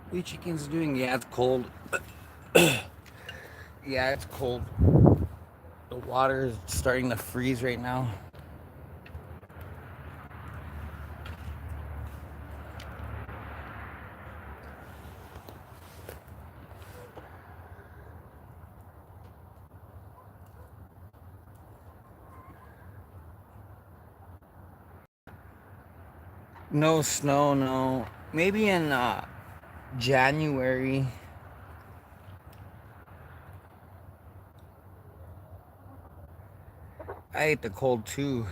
What are you chickens doing? Yeah, it's cold. Yeah, it's cold. The water is starting to freeze right now. No snow, no. Maybe in January. I hate the cold too.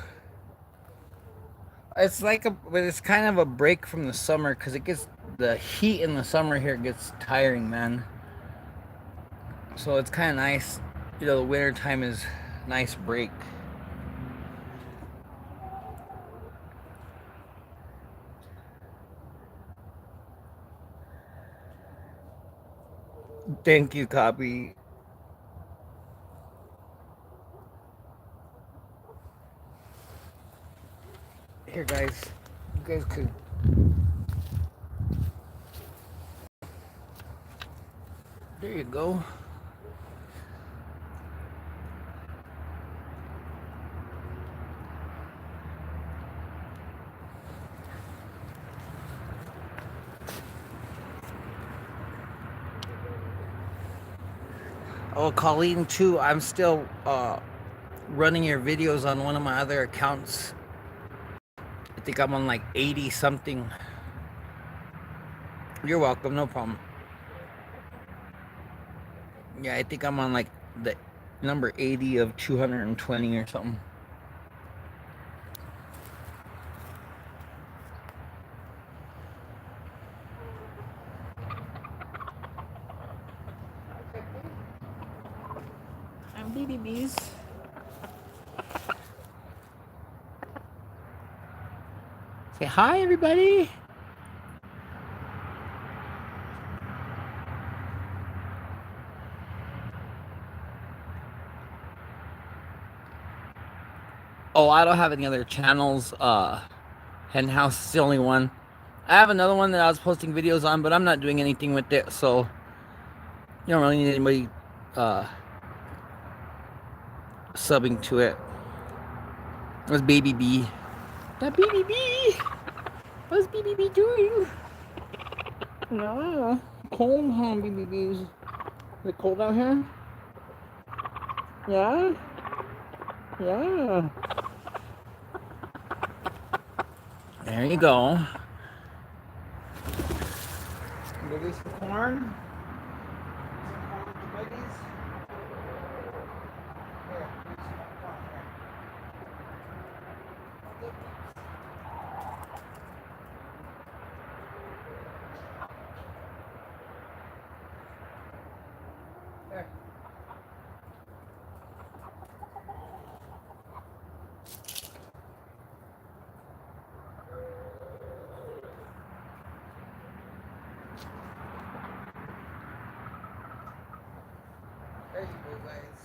But it's kind of a break from the summer because it gets the heat in the summer here gets tiring, man. So it's kind of nice. You know, the winter time is a nice break. Thank you, Copy. Here, guys. You guys could. There you go. Oh, Colleen, too. I'm still running your videos on one of my other accounts. I think I'm on like 80 something. You're welcome, no problem. Yeah, I think I'm on like the number 80 of 220 or something. I'm BBBs. Say hi, everybody. Oh, I don't have any other channels. Hen House is the only one. I have another one that I was posting videos on, but I'm not doing anything with it, so you don't really need anybody subbing to it. It was Baby B. That Baby B. What's Baby B doing? No, cold, huh, Baby B's? Is it cold out here? Yeah, yeah. There you go. Release the corn. There you go, guys.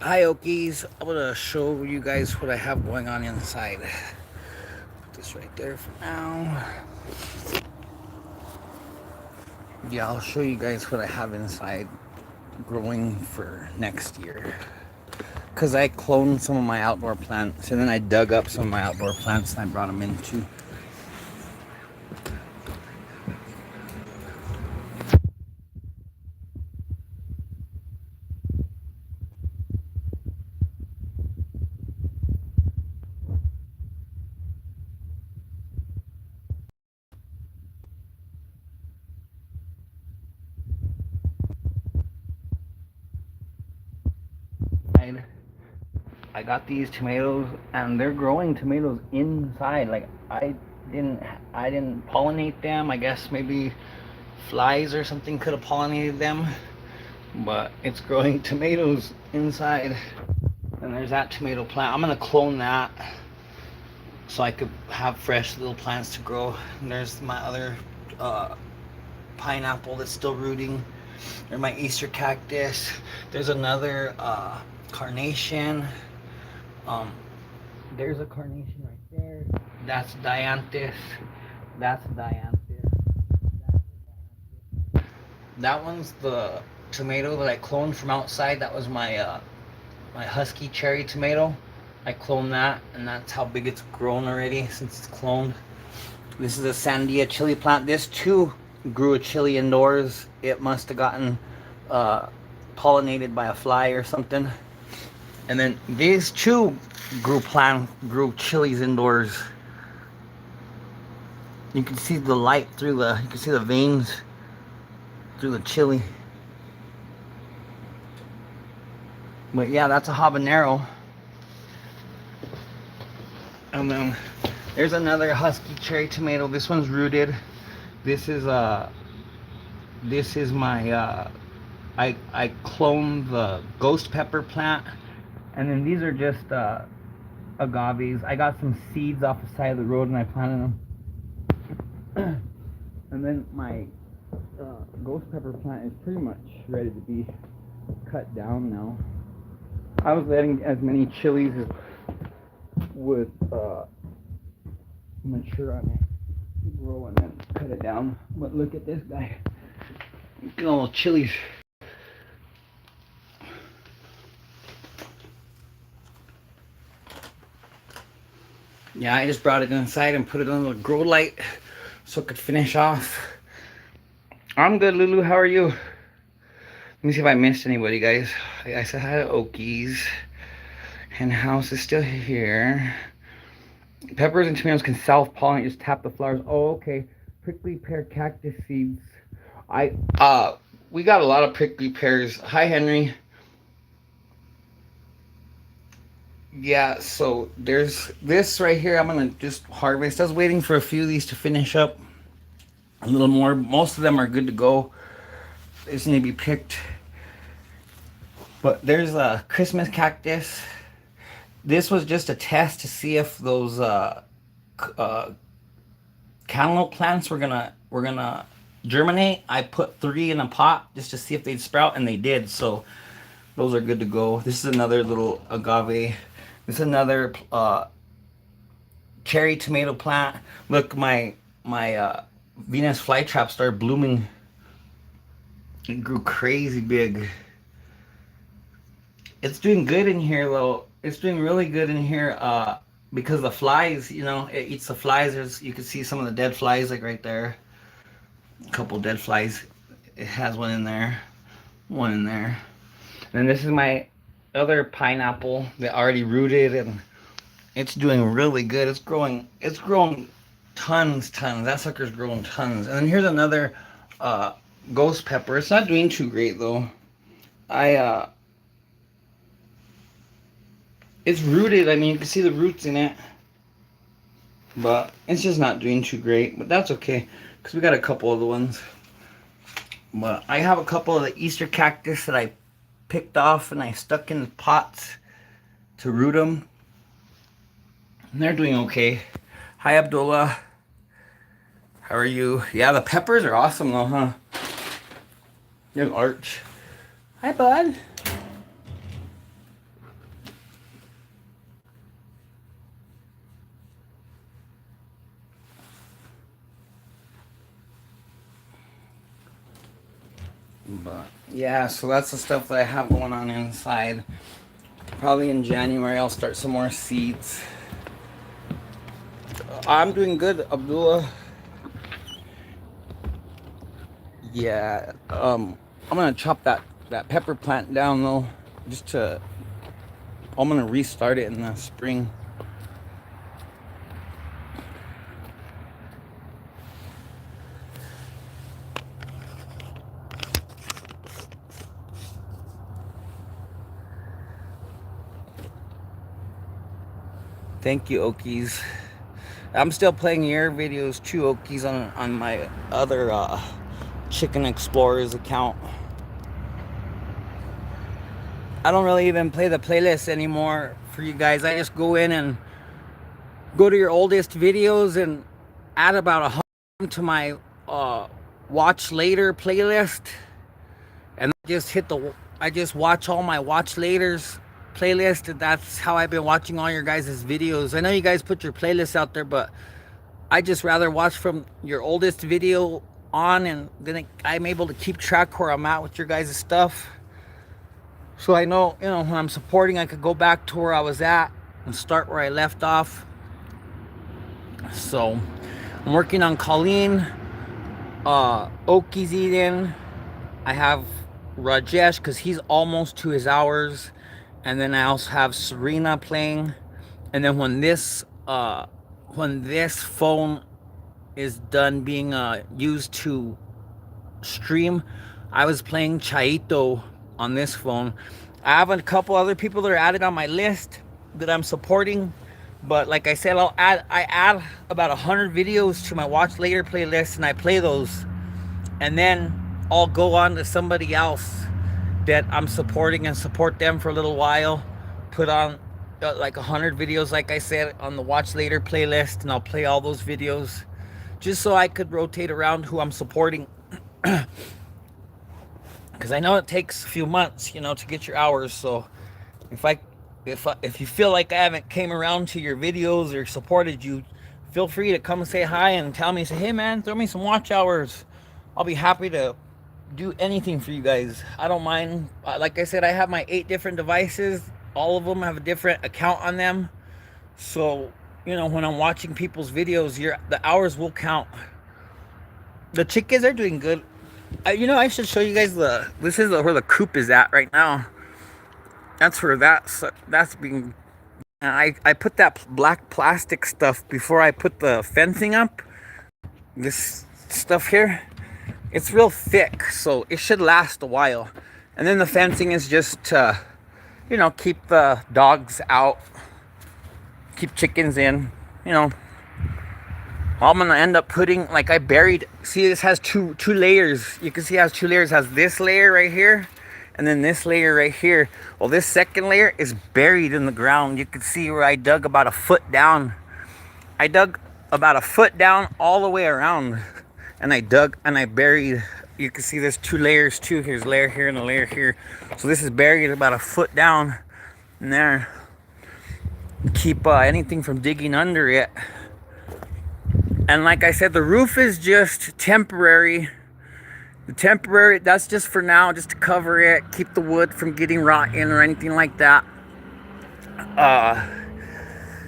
Hi Okies, I'm gonna show you guys what I have going on inside. Put this right there for now. Yeah, I'll show you guys what I have inside growing for next year. Because I cloned some of my outdoor plants and then I dug up some of my outdoor plants and I brought them into. I got these tomatoes and they're growing tomatoes inside. Like didn't I didn't pollinate them. I guess maybe flies or something could have pollinated them. But it's growing tomatoes inside. And there's that tomato plant. I'm gonna clone that so I could have fresh little plants to grow. And there's my other pineapple that's still rooting. There's my Easter cactus. There's another carnation. There's a carnation right there. That's dianthus. That's dianthus. That one's the tomato that I cloned from outside. That was my my husky cherry tomato. I cloned that, and that's how big it's grown already since it's cloned. This is a Sandia chili plant. This too grew a chili indoors. It must have gotten pollinated by a fly or something. And then these two grew chilies indoors. You can see the light through you can see the veins through the chili. But yeah, that's a habanero. And then there's another husky cherry tomato. This one's rooted. This is my I cloned the ghost pepper plant. And then these are just agaves. I got some seeds off the side of the road and I planted them. And then my ghost pepper plant is pretty much ready to be cut down now. I was letting as many chilies as would mature on it, grow, and then cut it down. But look at this guy. Look at all the chilies. Yeah, I just brought it inside and put it on the grow light so it could finish off. I'm good, Lulu. How are you? Let me see if I missed anybody, guys. I said hi to Okies. And house is still here. Peppers and tomatoes can self-pollinate. Just tap the flowers. Oh, okay. Prickly pear cactus seeds. We got a lot of prickly pears. Hi, Henry. Yeah, so there's this right here. I'm gonna just harvest. I was waiting for a few of these to finish up. A little more. Most of them are good to go. They just need to be picked. But there's a Christmas cactus. This was just a test to see if those cantaloupe plants were gonna germinate. I put 3 in a pot just to see if they'd sprout, and they did. So those are good to go. This is another little agave. This is another cherry tomato plant. Look, my Venus flytrap started blooming. It grew crazy big. It's doing good in here though. It's doing really good in here because the flies, you know, it eats the flies. You can see some of the dead flies like right there. A couple dead flies. It has one in there. One in there. And this is my other pineapple that already rooted, and it's doing really good. It's growing tons. That sucker's growing tons. And then here's another ghost pepper. It's not doing too great though. It's rooted. I mean, you can see the roots in it, but it's just not doing too great. But that's okay because we got a couple other ones. But I have a couple of the Easter cactus that I picked off and I stuck in pots to root them. And they're doing okay. Hi, Abdullah. How are you? Yeah, the peppers are awesome though, huh? There's Arch. Hi, bud. But yeah, so that's the stuff that I have going on inside. Probably in January I'll start some more seeds. I'm doing good, Abdullah. Yeah, I'm gonna chop that pepper plant down though, just to. I'm gonna restart it in the spring. Thank you, Okies. I'm still playing your videos too, Okies, on my other Chicken Explorers account. I don't really even play the playlist anymore for you guys. I just go in and go to your oldest videos and add about 100 to my watch later playlist, and I just watch all my watch laters playlist, and that's how I've been watching all your guys' videos. I know you guys put your playlists out there, but I just rather watch from your oldest video on, and then I'm able to keep track where I'm at with your guys' stuff. So I know, when I'm supporting, I could go back to where I was at and start where I left off. So I'm working on Colleen, Oki's eating. I have Rajesh because he's almost to his hours, and then I also have Serena playing. And then when this phone is done being used to stream, I was playing Chaito on this phone. I have a couple other people that are added on my list that I'm supporting, but like I said, I add about 100 videos to my watch later playlist, and I play those, and then I'll go on to somebody else that I'm supporting and support them for a little while, put on like 100 videos, like I said, on the watch later playlist, and I'll play all those videos just so I could rotate around who I'm supporting. Because I know it takes a few months, to get your hours. So if you feel like I haven't came around to your videos or supported you, feel free to come and say hi and tell me, say, hey man, throw me some watch hours. I'll be happy to do anything for you guys. I don't mind. Like I said, I have my 8 different devices. All of them have a different account on them. So, when I'm watching people's videos, the hours will count. The chickens are doing good. I should show you guys this is where the coop is at right now. That's where that's being. I put that black plastic stuff before I put the fencing up. This stuff here, it's real thick, so it should last a while. And then the fencing is just to, keep the dogs out, keep chickens in. I'm gonna end up putting, like, I buried, see, this has two layers. You can see it has 2 layers. It has this layer right here, and then this layer right here. Well, this second layer is buried in the ground. You can see where I dug about a foot down. I dug about a foot down all the way around, and I dug and I buried. You can see there's 2 layers too. Here's a layer here and a layer here. So this is buried about a foot down in there. Keep anything from digging under it. And like I said, the roof is just temporary. That's just for now, just to cover it, keep the wood from getting rotten or anything like that.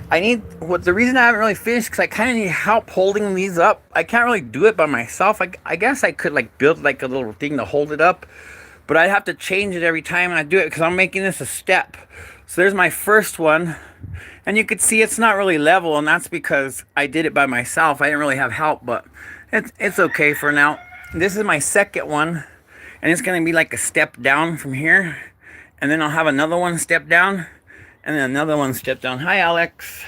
The reason I haven't really finished, because I kind of need help holding these up. I can't really do it by myself. I guess I could build a little thing to hold it up, but I'd have to change it every time I do it, because I'm making this a step. So there's my first one. And you could see it's not really level, and that's because I did it by myself. I didn't really have help, but it's okay for now. This is my second one, and it's going to be like a step down from here. And then I'll have another one step down, and then another one step down. Hi, Alex.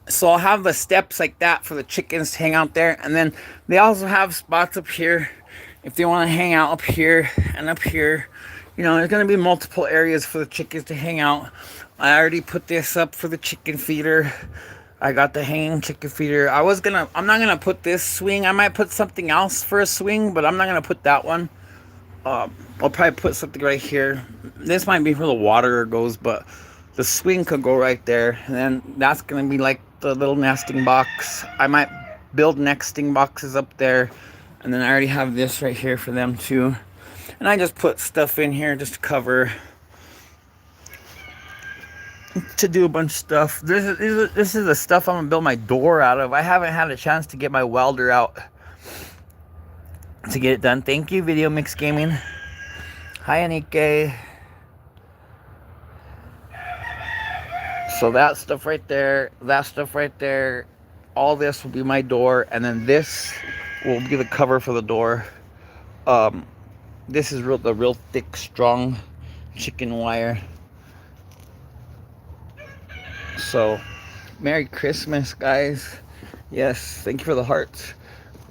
So I'll have the steps like that for the chickens to hang out there. And then they also have spots up here if they want to hang out up here and up here. There's going to be multiple areas for the chickens to hang out. I already put this up for the chicken feeder. I got the hanging chicken feeder. I'm not going to put this swing. I might put something else for a swing, but I'm not going to put that one. I'll probably put something right here. This might be where the water goes, but the swing could go right there. And then that's going to be like the little nesting box. I might build nesting boxes up there. And then I already have this right here for them too. And I just put stuff in here just to cover, to do a bunch of stuff. This is the stuff I'm gonna build my door out of. I haven't had a chance to get my welder out to get it done. Thank you, Video Mix Gaming. Hi, Anike. So that stuff right there, that stuff right there, all this will be my door, and then this will be the cover for the door. This is the real thick, strong chicken wire. So, Merry Christmas, guys. Yes, thank you for the hearts.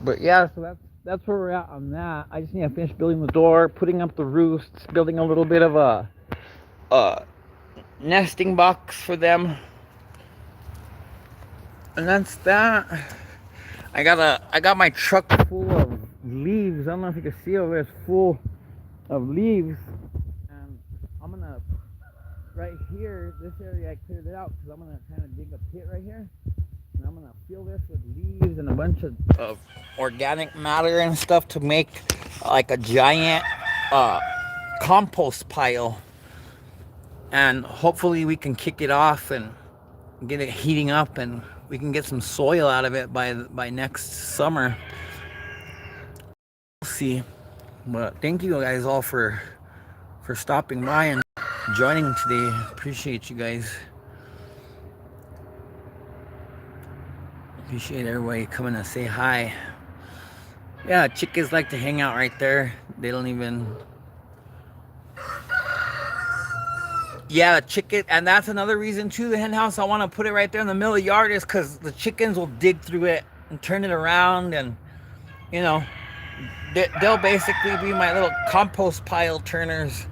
But yeah, so that's where we're at on that. I just need to finish building the door, putting up the roosts, building a little bit of a nesting box for them, and that's that. I got my truck full of leaves. I don't know if you can see over there, it's full of leaves, and I'm gonna, right here, this area I cleared it out because I'm gonna kind of dig a pit right here, and I'm gonna fill this with leaves and a bunch of organic matter and stuff to make like a giant compost pile. And hopefully we can kick it off and get it heating up, and we can get some soil out of it by next summer. We'll see. But thank you guys all for stopping by and joining today. Appreciate you guys. Appreciate everybody coming to say hi. Yeah, chickens like to hang out right there. They don't even... Yeah, chicken, and that's another reason too, the hen house, I want to put it right there in the middle of the yard, is because the chickens will dig through it and turn it around, and you know, they'll basically be my little compost pile turners.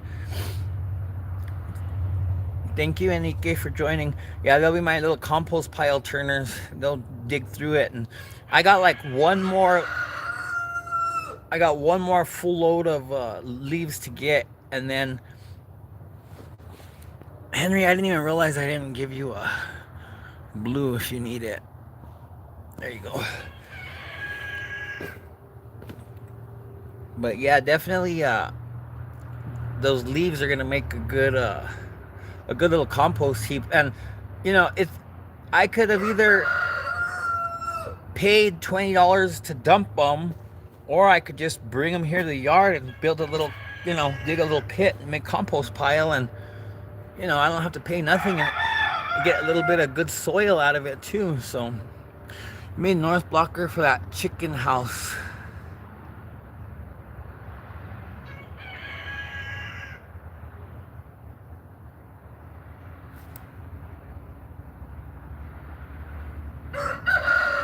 Thank you, Enrique, for joining. Yeah, they'll be my little compost pile turners. They'll dig through it, and I got like one more full load of leaves to get, and then Henry, I didn't even realize I didn't give you a blue if you need it. There you go. But yeah, definitely those leaves are gonna make a good little compost heap. And you know, I could have either paid $20 to dump them, or I could just bring them here to the yard and build a little, you know, dig a little pit and make compost pile, and you know, I don't have to pay nothing and get a little bit of good soil out of it too. So, made north blocker for that chicken house.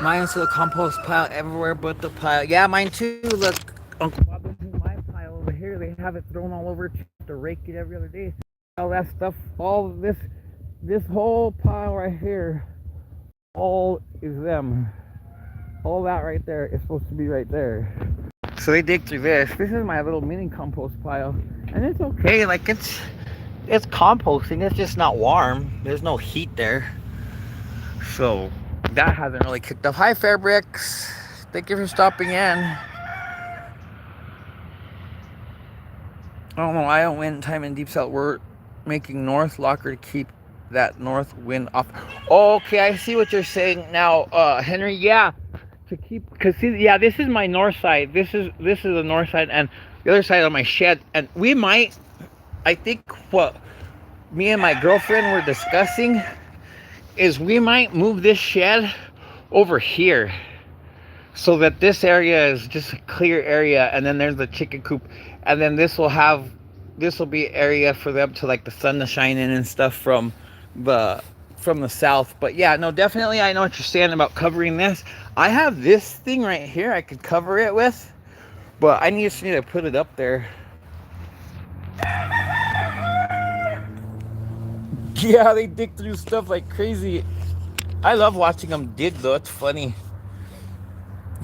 Mine's the compost pile everywhere but the pile. Yeah, mine too. Look, Uncle Bob, this is my pile over here. They have it thrown all over to rake it every other day. All that stuff, all this whole pile right here, all is them. All that right there is supposed to be right there. So they dig through this. This is my little mini compost pile, and it's okay. Like it's composting. It's just not warm. There's no heat there, so that hasn't really kicked off. Hi, Fairbricks. Thank you for stopping in. Oh no, I don't win time in Deep South. We're making north locker to keep that north wind off. Okay, I see what you're saying now, Henry. Yeah, to keep, because see, yeah, this is my north side. This is the north side, and the other side of my shed. And we might, I think what me and my girlfriend were discussing is we might move this shed over here, so that this area is just a clear area, and then there's the chicken coop, and then this will be area for them to, like, the sun to shine in and stuff from the south. But yeah, no, definitely I know what you're saying about covering this. I have this thing right here I could cover it with, but I just need to put it up there. Yeah, they dig through stuff like crazy. I love watching them dig though. It's funny,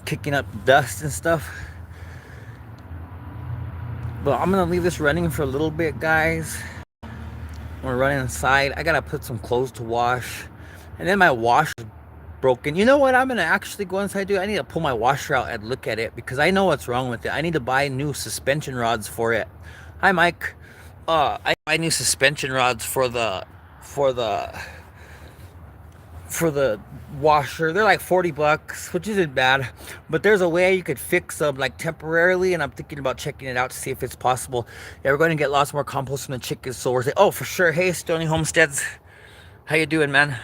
kicking up dust and stuff. But I'm gonna leave this running for a little bit, guys. We're running inside. I gotta put some clothes to wash, and then my wash is broken. You know what I'm gonna actually go inside do? I need to pull my washer out and look at it because I know what's wrong with it. I need to buy new suspension rods for it. Hi, Mike. I buy new suspension rods for the for the washer. They're like 40 bucks, which isn't bad, but there's a way you could fix them like temporarily, and I'm thinking about checking it out to see if it's possible. Yeah, we're going to get lots more compost from the chickens, so we're saying, oh, for sure. Hey, Stony Homesteads, how you doing, man?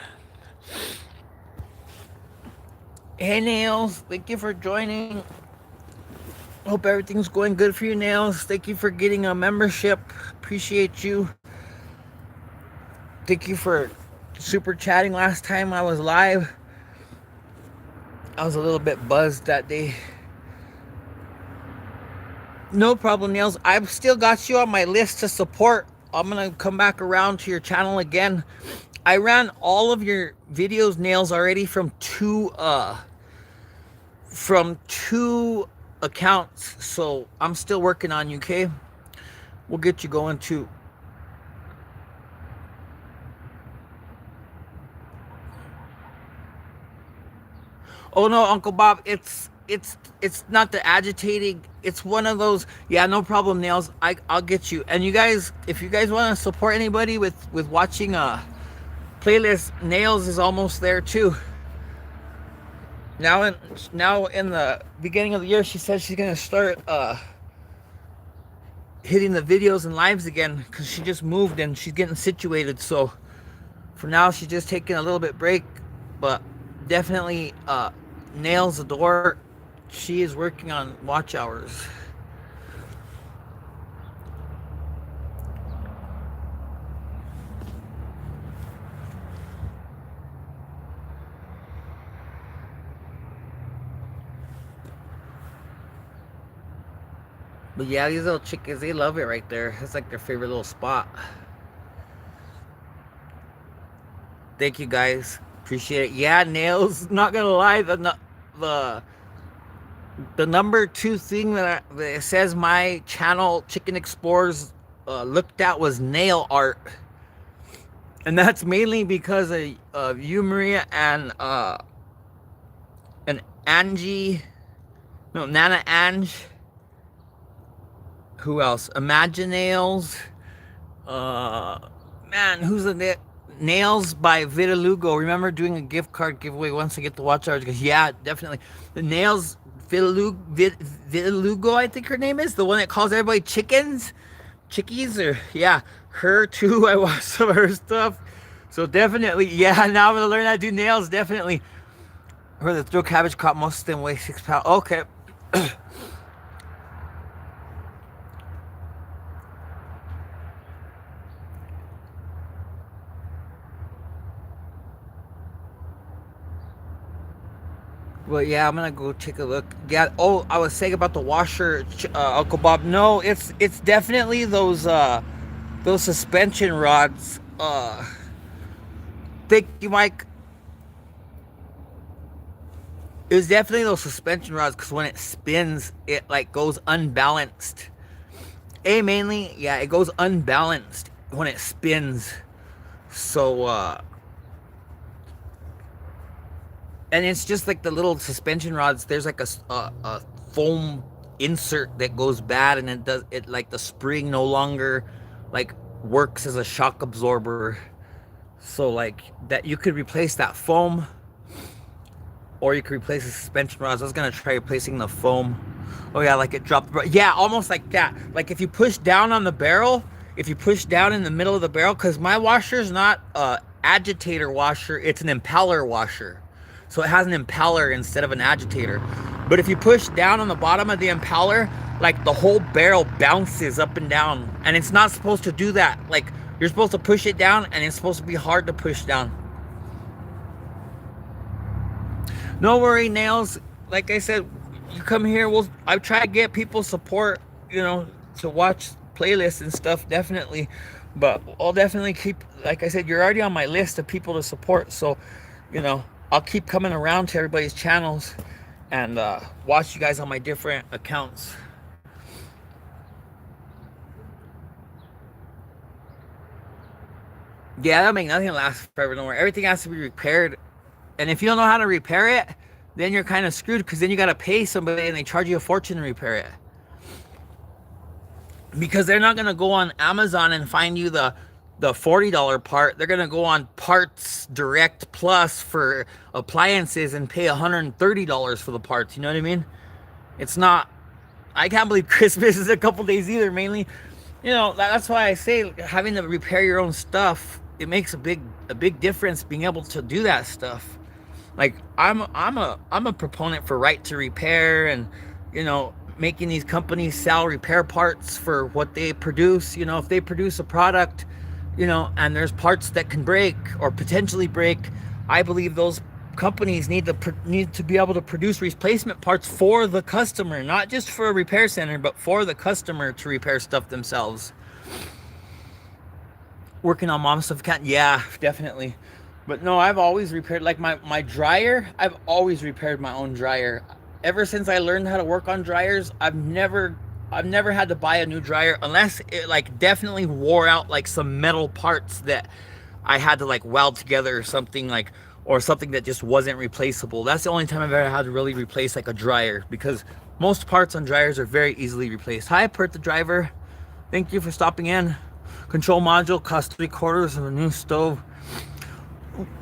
Hey, Nails, thank you for joining. Hope everything's going good for you, Nails. Thank you for getting a membership. Appreciate you. Thank you for super chatting last time I was live. I was a little bit buzzed that day. No problem, Nails. I've still got you on my list to support. I'm gonna come back around to your channel again. I ran all of your videos, Nails, already from two accounts, so I'm still working on you. Okay, we'll get you going too. Oh no, Uncle Bob, it's not the agitating. It's one of those. Yeah, no problem, Nails. I'll get you. And you guys, if you guys want to support anybody with watching a playlist, Nails is almost there too. Now in the beginning of the year, she says she's gonna start hitting the videos and lives again because she just moved and she's getting situated. So for now, she's just taking a little bit break, but definitely nails the door. She is working on watch hours. But yeah, these little chickens, they love it right there. It's like their favorite little spot. Thank you guys. Appreciate it. Yeah, Nails, not gonna lie, the number two thing that it says my channel Chicken Explorers looked at was nail art. And that's mainly because of you, Maria, and Angie, no, Nana Ange. Who else? Imaginales. Man, who's the Nails by Vitalugo. Remember doing a gift card giveaway once I get the watch hours? Because yeah, definitely. The Nails Vitalugo, I think her name is. The one that calls everybody chickens. Chickies, or yeah, her too. I watched some of her stuff. So definitely, yeah, now I'm gonna learn how to do nails, definitely. Her the throw cabbage crop, most of them weigh 6 pounds. Okay. Well, yeah, I'm gonna go take a look. Yeah. Oh, I was saying about the washer, Uncle Bob. No, it's definitely those suspension rods. Thank you, Mike. It was definitely those suspension rods because when it spins, it like goes unbalanced. Mainly, yeah, it goes unbalanced when it spins. So, and it's just like the little suspension rods. There's like a foam insert that goes bad, and it like the spring no longer like works as a shock absorber. So like that, you could replace that foam, or you could replace the suspension rods. I was gonna try replacing the foam. Oh yeah, like it dropped. Yeah, almost like that. Like if you push down on the barrel, if you push down in the middle of the barrel, because my washer is not a agitator washer, it's an impeller washer. So it has an impeller instead of an agitator. But if you push down on the bottom of the impeller, like the whole barrel bounces up and down. And it's not supposed to do that. Like you're supposed to push it down, and it's supposed to be hard to push down. No worry, Nails. Like I said, you come here, I try to get people support, to watch playlists and stuff, definitely. But I'll definitely keep, like I said, you're already on my list of people to support. So, I'll keep coming around to everybody's channels and watch you guys on my different accounts. Yeah, that'll make nothing last forever. No more. Everything has to be repaired. And if you don't know how to repair it, then you're kind of screwed, because then you got to pay somebody and they charge you a fortune to repair it. Because they're not going to go on Amazon and find you the $40 part. They're going to go on Parts Direct Plus for appliances and pay $130 for the parts. You know what I mean? It's not, I can't believe Christmas is a couple days either, mainly. You know, that's why I say having to repair your own stuff, it makes a big difference being able to do that stuff. Like I'm a proponent for right to repair, and you know, making these companies sell repair parts for what they produce. You know, if they produce a product, you know, and there's parts that can break or potentially break, I believe those companies need to be able to produce replacement parts for the customer, not just for a repair center, but for the customer to repair stuff themselves. Working on mom stuff, can't, yeah, definitely. But no, I've always repaired, like my dryer, I've always repaired my own dryer. Ever since I learned how to work on dryers, I've never had to buy a new dryer unless it like definitely wore out, like some metal parts that I had to like weld together or something, like, or something that just wasn't replaceable. That's the only time I've ever had to really replace like a dryer, because most parts on dryers are very easily replaced. Hi, Pert the driver. Thank you for stopping in. Control module costs 3/4 of a new stove.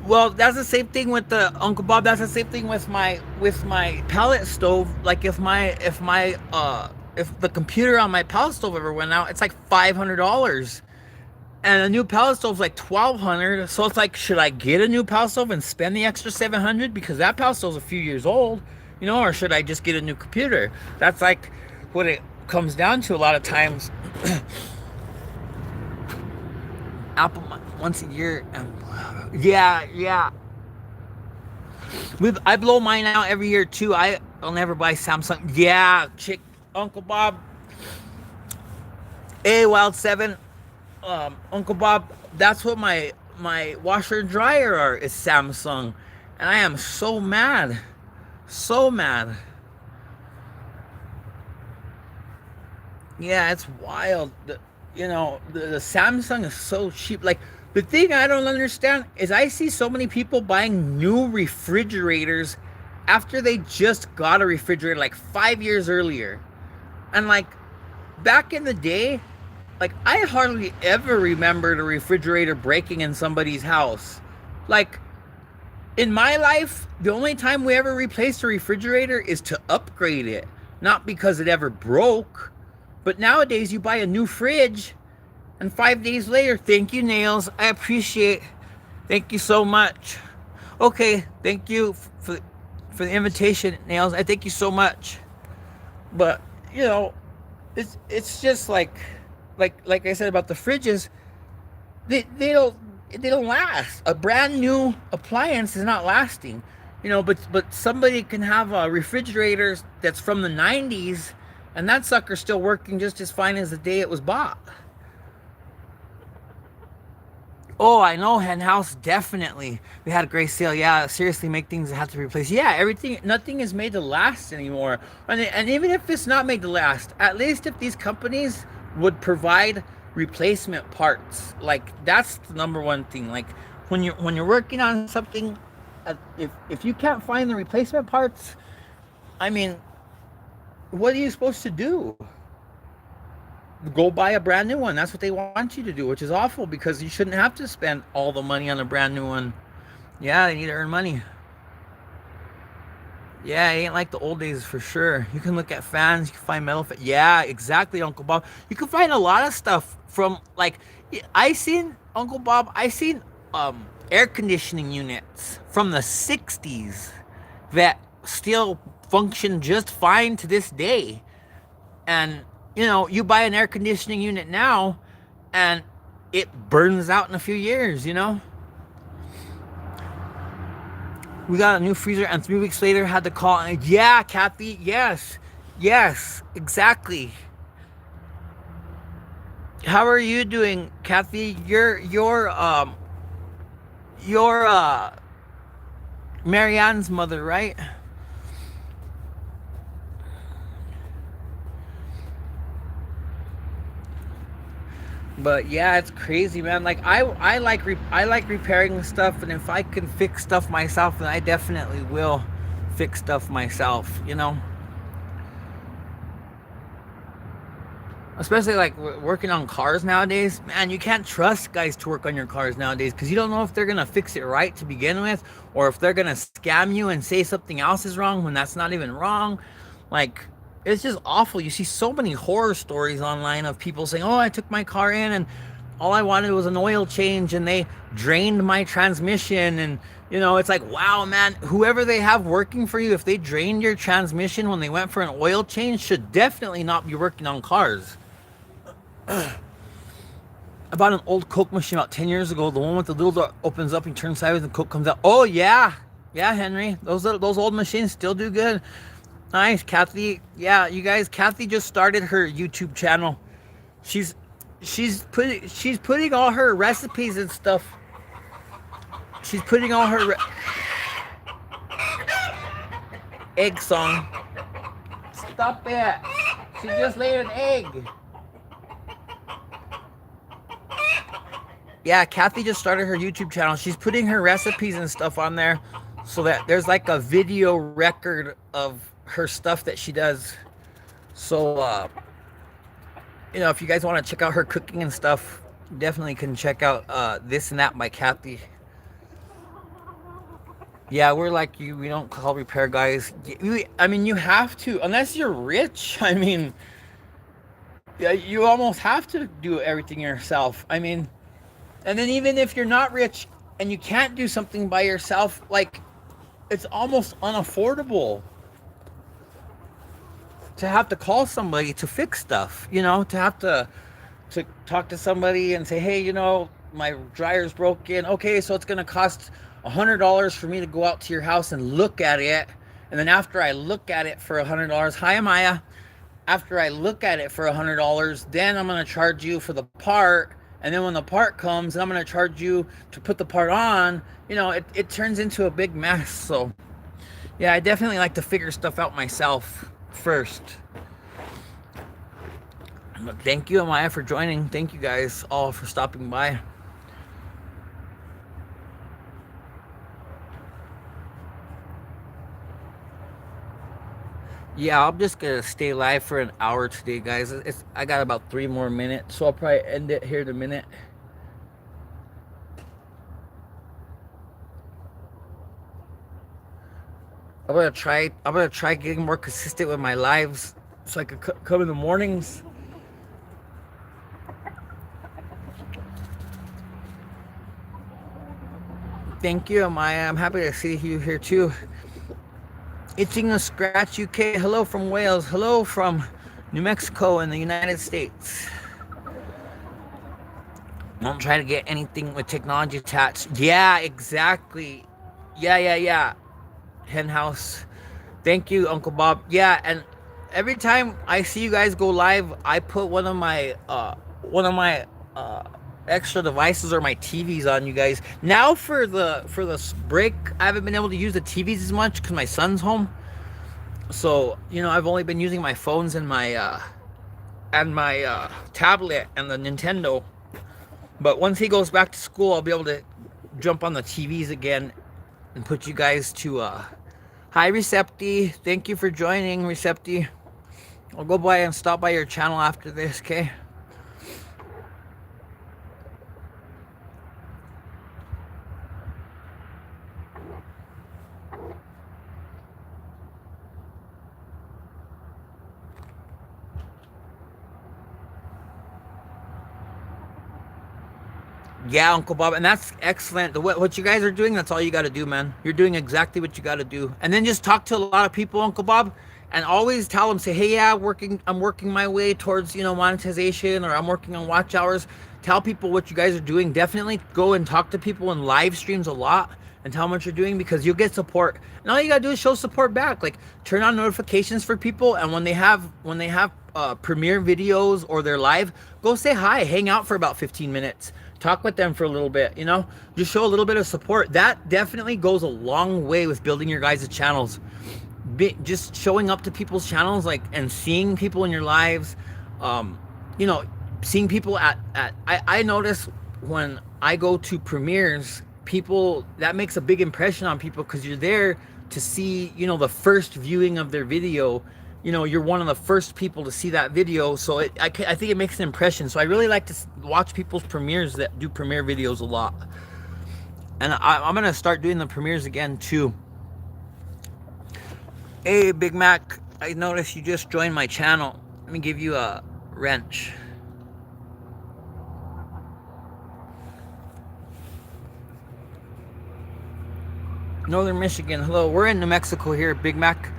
Well, that's the same thing with the Uncle Bob. That's the same thing with my pallet stove. Like if the computer on my pallet stove ever went out, it's like $500, and a new pallet stove's like $1,200. So it's like, should I get a new pallet stove and spend the extra $700 because that pallet stove's a few years old, you know, or should I just get a new computer? That's like what it comes down to a lot of times. Apple once a year. Yeah. I blow mine out every year too. I'll never buy Samsung. Yeah, Uncle Bob. Hey, Wild 7. Uncle Bob, that's what my washer and dryer are, is Samsung. And I am so mad. So mad. Yeah, it's wild. The Samsung is so cheap. Like, the thing I don't understand is I see so many people buying new refrigerators after they just got a refrigerator like 5 years earlier. And like back in the day, like I hardly ever remembered a refrigerator breaking in somebody's house. Like in my life, the only time we ever replaced a refrigerator is to upgrade it, not because it ever broke. But nowadays you buy a new fridge, and 5 days later, thank you, Nails. I appreciate. Thank you so much. Okay, thank you for the invitation, Nails. I thank you so much. But you know, it's just like I said about the fridges. They don't last. A brand new appliance is not lasting. You know, but somebody can have a refrigerator that's from the 90s, and that sucker's still working just as fine as the day it was bought. Oh, I know, Hen House, definitely. We had a great sale. Yeah, seriously, make things that have to be replaced. Yeah, nothing is made to last anymore. And even if it's not made to last, at least if these companies would provide replacement parts, like that's the number one thing. Like when you're working on something, if you can't find the replacement parts, I mean, what are you supposed to do? Go buy a brand new one. That's what they want you to do, which is awful, because you shouldn't have to spend all the money on a brand new one. Yeah, they need to earn money. Yeah, it ain't like the old days for sure. You can look at fans, you can find metal fans. Yeah, exactly, Uncle Bob. You can find a lot of stuff from, like, I seen air conditioning units from the 60s that still function just fine to this day. And you know, you buy an air conditioning unit now and it burns out in a few years, you know? We got a new freezer and 3 weeks later had to call. Yeah, Kathy, yes, exactly. How are you doing, Kathy? You're Marianne's mother, right? But yeah, it's crazy, man. Like I like repairing stuff, and if I can fix stuff myself, then I definitely will fix stuff myself. You know, especially like working on cars nowadays. Man, you can't trust guys to work on your cars nowadays because you don't know if they're gonna fix it right to begin with, or if they're gonna scam you and say something else is wrong when that's not even wrong. Like, it's just awful. You see so many horror stories online of people saying, "Oh, I took my car in and all I wanted was an oil change and they drained my transmission." And you know, it's like, wow, man, whoever they have working for you, if they drained your transmission when they went for an oil change, should definitely not be working on cars. I bought an old Coke machine about 10 years ago, the one with the little door opens up and turns sideways and Coke comes out. Oh yeah, yeah, Henry, those old machines still do good. Nice, Kathy. Yeah, you guys, Kathy just started her YouTube channel. She's putting all her recipes and stuff. She's putting all her egg song. Stop it. She just laid an egg. Yeah, Kathy just started her YouTube channel. She's putting her recipes and stuff on there so that there's like a video record of her stuff that she does. So you know, if you guys want to check out her cooking and stuff, definitely can check out This and That by Kathy. Yeah, we're like you. We don't call repair guys. I mean, you have to, unless you're rich. I mean, yeah, you almost have to do everything yourself. I mean, and then even if you're not rich and you can't do something by yourself, like, it's almost unaffordable to have to call somebody to fix stuff, you know, to have to talk to somebody and say, hey, you know, my dryer's broken. Okay, so it's going to cost $100 for me to go out to your house and look at it. And then after I look at it for $100, hi, Amaya. After I look at it for $100, then I'm going to charge you for the part. And then when the part comes, I'm going to charge you to put the part on. You know, it turns into a big mess. So, yeah, I definitely like to figure stuff out myself first. But thank you, Amaya, for joining. Thank you guys all for stopping by. Yeah, I'm just gonna stay live for an hour today, guys. I got about 3 more minutes, so I'll probably end it here in a minute. I'm gonna try getting more consistent with my lives so I could come in the mornings. Thank you, Amaya. I'm happy to see you here too. Itching a Scratch UK. Hello from Wales. Hello from New Mexico in the United States. Don't try to get anything with technology attached. Yeah, exactly. Yeah. Henhouse. Thank you, Uncle Bob. Yeah, and every time I see you guys go live, I put one of my extra devices or my TVs on you guys. Now for the break, I haven't been able to use the TVs as much because my son's home. So, you know, I've only been using my phones and my tablet and the Nintendo. But once he goes back to school, I'll be able to jump on the TVs again and put you guys to hi, Recepti. Thank you for joining, Recepti. I'll go by and stop by your channel after this, okay? Yeah, Uncle Bob, and that's excellent. What you guys are doing, that's all you got to do, man. You're doing exactly what you got to do. And then just talk to a lot of people, Uncle Bob, and always tell them, say, hey, yeah, I'm working my way towards, you know, monetization, or I'm working on watch hours. Tell people what you guys are doing. Definitely go and talk to people in live streams a lot and tell them what you're doing, because you'll get support. And all you got to do is show support back. Like, turn on notifications for people, and when they have premiere videos or they're live, go say hi, hang out for about 15 minutes. Talk with them for a little bit, you know, just show a little bit of support. That definitely goes a long way with building your guys' channels. Just showing up to people's channels, like, and seeing people in your lives, you know, seeing people I notice when I go to premieres, people, that makes a big impression on people because you're there to see, you know, the first viewing of their video. You know, you're one of the first people to see that video, so I think it makes an impression. So I really like to watch people's premieres that do premiere videos a lot, and I'm gonna start doing the premieres again too. Hey, Big Mac, I noticed you just joined my channel. Let me give you a wrench. Northern Michigan, hello. We're in New Mexico here, Big Mac.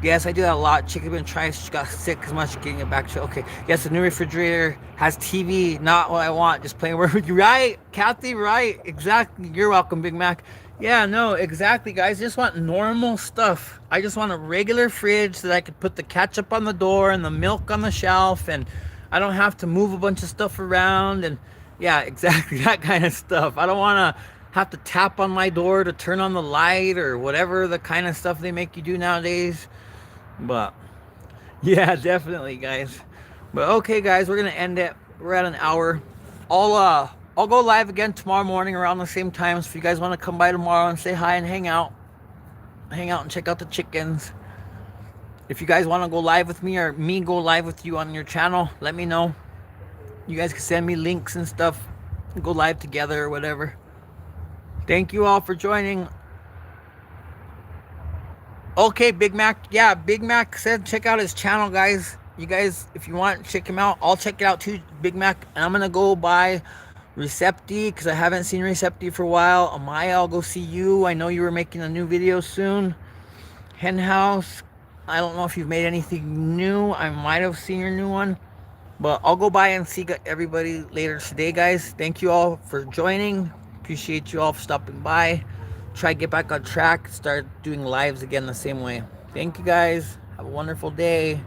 Yes, I do that a lot. Chicken been trying, she got sick as much getting it back to, okay. Yes, the new refrigerator has TV, not what I want, just playing with you. Right, Kathy, right, exactly. You're welcome, Big Mac. Yeah, no, exactly, guys. Just want normal stuff. I just want a regular fridge so that I could put the ketchup on the door and the milk on the shelf, and I don't have to move a bunch of stuff around. And yeah, exactly, that kind of stuff. I don't want to have to tap on my door to turn on the light or whatever the kind of stuff they make you do nowadays. But yeah, definitely, guys. But okay, guys, we're gonna end it. We're at an hour. I'll go live again tomorrow morning around the same time. So if you guys want to come by tomorrow and say hi and hang out and check out the chickens. If you guys want to go live with me or me go live with you on your channel, let me know. You guys can send me links and stuff. Go live together or whatever. Thank you all for joining. Okay, Big Mac. Yeah, Big Mac said check out his channel, guys. You guys, if you want, check him out. I'll check it out too, Big Mac. And I'm going to go buy Recepti because I haven't seen Recepti for a while. Amaya, I'll go see you. I know you were making a new video soon. Hen House. I don't know if you've made anything new. I might have seen your new one. But I'll go by and see everybody later today, guys. Thank you all for joining. Appreciate you all for stopping by. Try to get back on track. Start doing lives again the same way. Thank you, guys. Have a wonderful day.